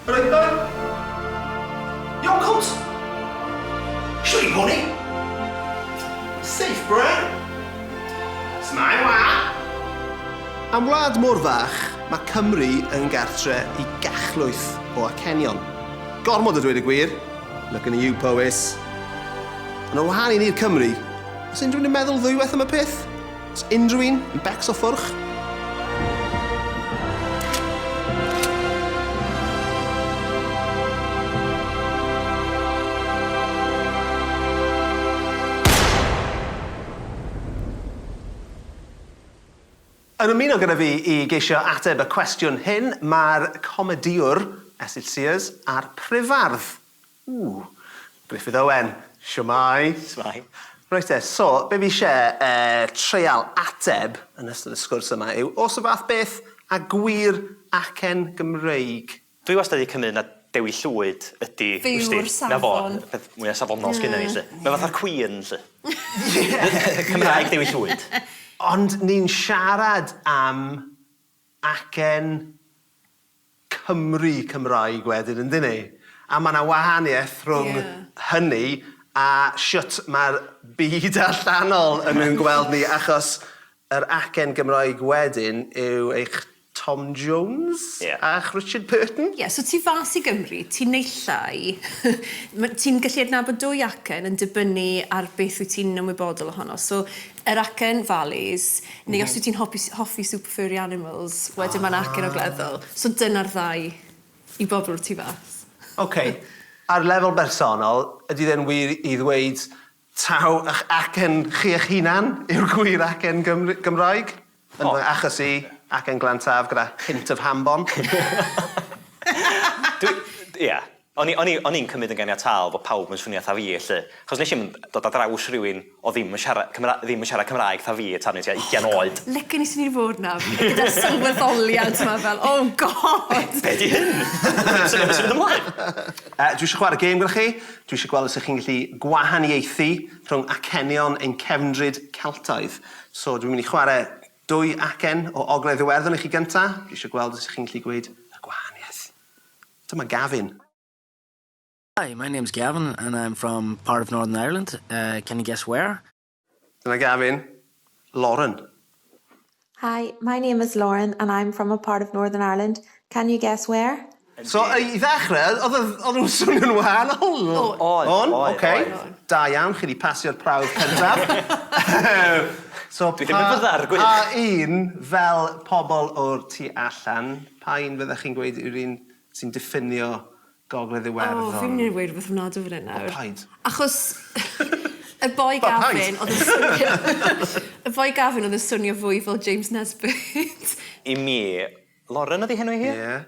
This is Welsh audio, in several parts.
Right then. Your coat. Sure you pony. Safe, Bran. Smile, wa. Am wlad mor fach, mae Cymru yn gartre I gachlwyth o Acenion. Gormod o dweud y gwir. Looking at you, Powys. Yn o wahan I ni'r Cymru, os unrhyw un yn meddwl ddwywaith am y peth? Os unrhyw un yn becs o ffwrch? Yn ymuno gyda fi I geisio ateb y cwestiwn hyn, mae'r comediwr S4C's a'r prifardd. Griffith Owen, siwmai. Smai. Reit so, be fi eisiau treial ateb yn ystod y sgwrs yma yw, os y fath beth a gwir acen Gymreig? Dwi wastad I cymryd na dewi llwyd ydi... Fyw'r safon. Peth mwyaf safonol sgynna ni, lle. Mae fatha'r Queen, lle. Cymraeg dewi llwyd. Ond ni'n siarad am acen Cymru Cymraeg wedyn, yndyn ni? A mae yna wahaniaeth rhwng hynny a siwt mae'r byd allanol yn ein gweld ni, achos yr acen Gymraeg wedyn yw eich Tom Jones a'ch Richard Burton. So ti fas I Gymru, ti'n neillai, ti'n gallu adnabod dwy acen yn dibynnu ar beth wyt ti'n ymwybodol ohono. So, yr acen valleys, neu os wyt ti'n hoffi super furry animals, wedyn mae'n acen ogleddol. So dyna'r ddau I bobl ti fas. Ar lefel bersonol, ydy dde'n wir I ddweud taw eich acen chi eich hunan yw'r gwir acen Gymraeg? Achos I acen glantaf gyda hint of hambon. O'n i'n cymryd yn ganiataol bod pawb yn swnio tha fi, lle. Chos nes i'n dod a draws rhywun o ddim yn siarad Cymraeg tha fi tan i 20 oed. Lecyn I sy'n i'r fod na, gyda'r sylweddoliad yma fel, oh god! Be di hyn? Sy'n mynd ymlaen. Dwi eisiau chwarae gêm gyda chi. Dwi eisiau gweld os ych chi'n gallu gwahaniaethu rhwng acenion ein cefndryd Celtaidd. So dwi'n mynd I chwarae dwy acen o ogledd Iwerddon I chi gynta. Dwi eisiau gweld os ych chi'n gallu gweud y gwahaniaeth. Dyma Gavin. Hi, my name's Gavin, and I'm from part of Northern Ireland. Can you guess where? Dyna Gavin. Lauren. Hi, my name is Lauren, and I'm from a part of Northern Ireland. Can you guess where? So, I ddechrau, oedd nhw'n swnio'n wahanol? On? Oce. Da iawn, chi wedi pasio'r prawf cyntaf. So, Dwi ddim yn fyddar, gwyth. A un fel pobl o'r tu allan, pa un fyddech chi'n gweud yw'r un sy'n diffinio Gogledd Iwerddon? Fi'n mynd I weid rhywbeth ofnadw fan hyn nawr. Paid. Achos y boi Gavin oedd yn swnio... Y boi Gavin oedd yn swnio fwy fel James Nesbitt. I mi, Lauren ydi henw I hi? Ie.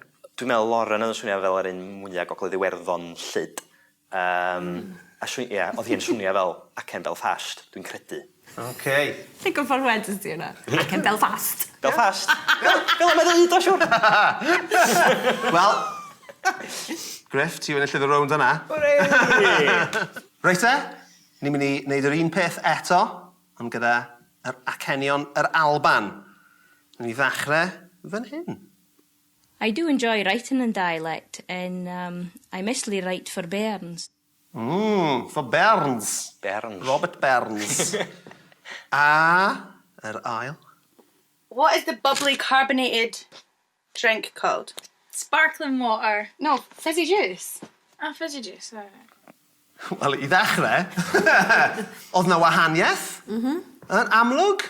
Dwi'n meddwl Lauren oedd yn swnio fel yr un mwyaf Gogledd Iwerddon llyd. Oedd hi'n swnio fel acen Belfast, dwi'n credu. Oce. Dwi'n gwybod wedys di hwnna. Acen Belfast. Belfast? Fel am meddwl hyd o siwr. Wel, Griff, ti wedi llydd y rownd yna. Reit ni'n mynd I wneud yr un peth eto, ond gyda yr acenion yr Alban. Ni'n I ddechrau fan hyn. I do enjoy writing in dialect, and I mostly write for bairns. For Burns. Burns. Robert Burns. A yr ail. What is the bubbly carbonated drink called? Sparkling water. No, fizzy juice. Oh, fizzy juice. Alright. Wel, I ddechrau, oedd na wahaniaeth. Yn amlwg,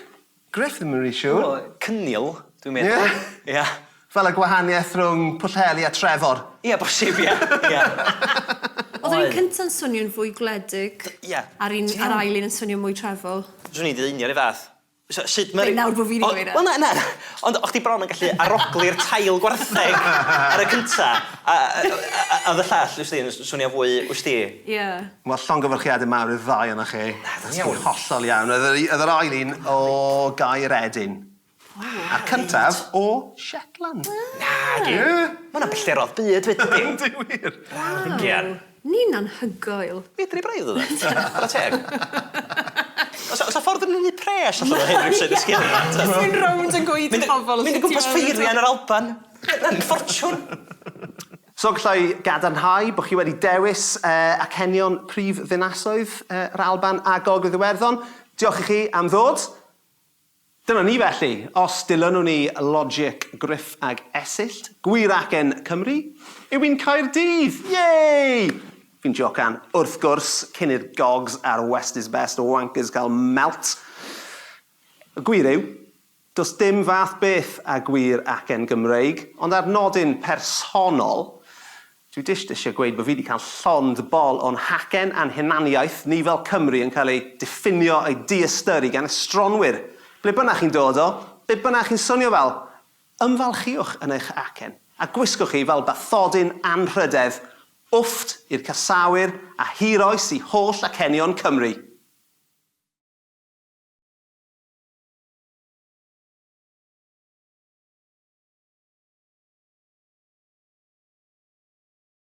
Griff ddim yn rili siŵr. Cynnil, dwi'n meddwl. Ie. Fel y gwahaniaeth rhwng Pwllheli a Trefor. Ie, bosib, ie. Oedd yr un cynta'n swnio'n fwy gwledig. Ie. A'r ail un yn swnio mwy trefol. Swn I ddilynio'r I fath. Be, nawr bod fi'n dweud e? Wel, na. Ond o'ch di bron yn gallu arogli'r tail gwartheg ar y cynta. A y llall, wrth yn swnio fwy, wrth di? Ie. Wel, llongyfarchiadau mawr i'r ddau yna chi. Iawn. Hollol iawn. Oedd yr ail un o Gair Edyn. A'r cyntaf o Shetland. Na, di. Mae'n bellterodd byd, fyd. Yndi wir. Gian. Ni'n anhygoel. Fydri braidd o dda. Ar y teg. Os a ffordd yn mynd I pres allan o hyn rhywsyd y sgyn. Dwi'n rownd yn gweud I pobl. Mynd I gwmpas ffeiriau yn yr Alban. Na'n ffortiwn. So gallai gadarnhau bod chi wedi dewis Acenion prif ddinasoedd yr Alban a Gogledd Iwerddon. Diolch i chi am ddod. Dyna ni felly, os dilynwn ni logic, griff ag esyllt, gwir acen Cymru, yw un Caerdydd. Yay! Fi'n jocan, wrth gwrs, cyn i'r gogs ar West is Best o wankers cael melt. Y gwir yw, does dim fath beth a gwir acen Gymreig, ond ar nodyn personol, dwi eisiau gweud bod fi wedi cael llond bol o'n hacen a'n hunaniaeth ni fel Cymru yn cael ei diffinio a'i diastyru gan estronwyr. Ble bynnag chi'n dod o, ble bynnag chi'n swnio fel, ymfalchiwch yn eich acen a gwisgwch chi fel bathodyn anrhydedd, wfft i'r casawyr a hiroes i holl acenion Cymru.